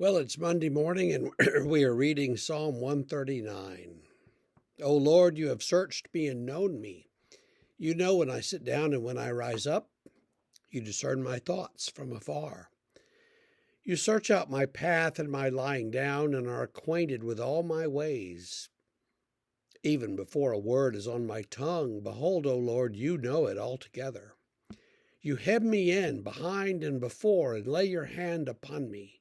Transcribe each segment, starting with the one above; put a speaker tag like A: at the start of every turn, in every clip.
A: Well, it's Monday morning and we are reading Psalm 139. O Lord, you have searched me and known me. You know when I sit down and when I rise up. You discern my thoughts from afar. You search out my path and my lying down and are acquainted with all my ways. Even before a word is on my tongue, behold, O Lord, you know it altogether. You hem me in behind and before and lay your hand upon me.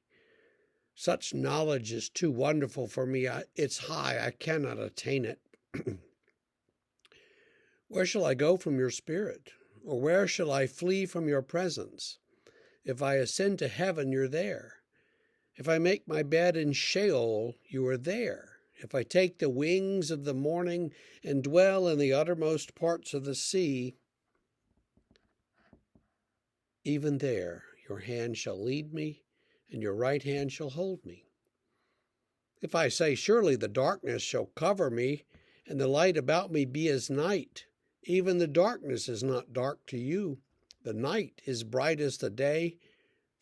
A: Such knowledge is too wonderful for me. It's high. I cannot attain it. Where shall I go from your spirit? Or where shall I flee from your presence? If I ascend to heaven, you're there. If I make my bed in Sheol, you are there. If I take the wings of the morning and dwell in the uttermost parts of the sea, even there your hand shall lead me, and your right hand shall hold me. If I say, surely the darkness shall cover me, and the light about me be as night, even the darkness is not dark to you. The night is bright as the day,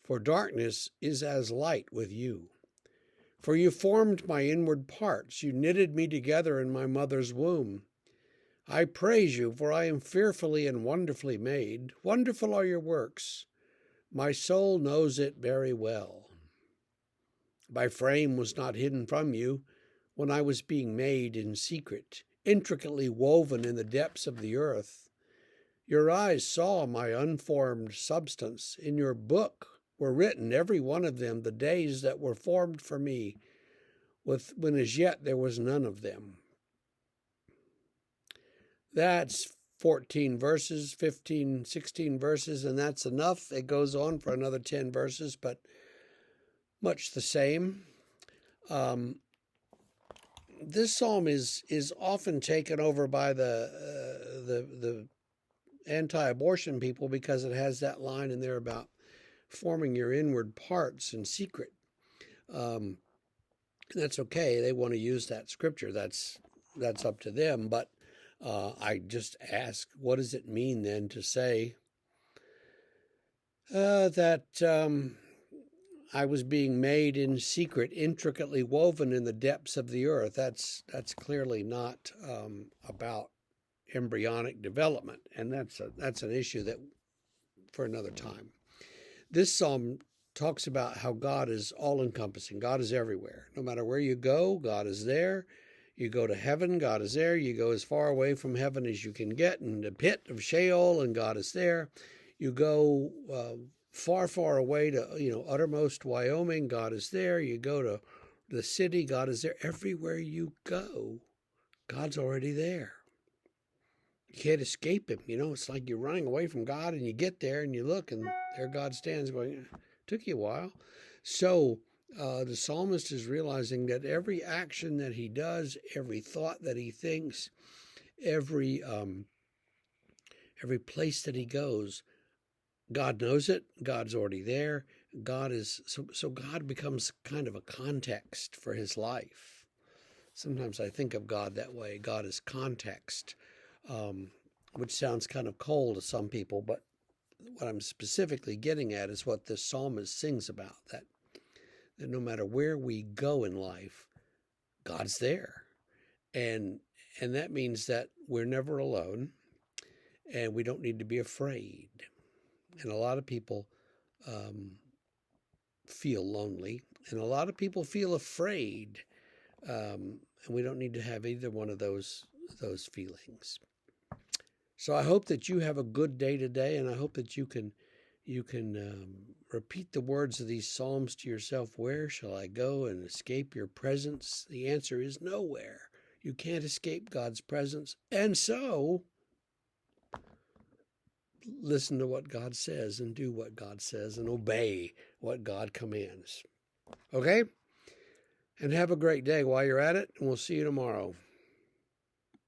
A: for darkness is as light with you. For you formed my inward parts, you knitted me together in my mother's womb. I praise you, for I am fearfully and wonderfully made. Wonderful are your works. My soul knows it very well. My frame was not hidden from you when I was being made in secret, intricately woven in the depths of the earth. Your eyes saw my unformed substance. In your book were written, every one of them, the days that were formed for me, when as yet there was none of them. That's 14 verses, 15, 16 verses, and that's enough. It goes on for another 10 verses, but much the same. This psalm is often taken over by the anti-abortion people because it has that line in there about forming your inward parts in secret. That's okay. They want to use that scripture. That's up to them. But I just ask, what does it mean then to say that I was being made in secret, intricately woven in the depths of the earth? That's clearly not about embryonic development, and that's an issue that for another time. This psalm talks about how God is all-encompassing. God is everywhere. No matter where you go, God is there. You go to heaven, God is there. You go as far away from heaven as you can get in the pit of Sheol, and God is there. You go far, far away to, uttermost Wyoming, God is there. You go to the city, God is there. Everywhere you go, God's already there. You can't escape him. It's like you're running away from God and you get there and you look and there God stands going, took you a while. So the psalmist is realizing that every action that he does, every thought that he thinks, every place that he goes, God knows it. God's already there. So God becomes kind of a context for his life. Sometimes I think of God that way. God is context, which sounds kind of cold to some people, but what I'm specifically getting at is what this psalmist sings about, that no matter where we go in life, God's there. And that means that we're never alone and we don't need to be afraid. And a lot of people feel lonely, and a lot of people feel afraid. And we don't need to have either one of those feelings. So I hope that you have a good day today, and I hope that you can repeat the words of these psalms to yourself. Where shall I go and escape your presence? The answer is nowhere. You can't escape God's presence. And so listen to what God says and do what God says and obey what God commands. Okay? And have a great day while you're at it, and we'll see you tomorrow.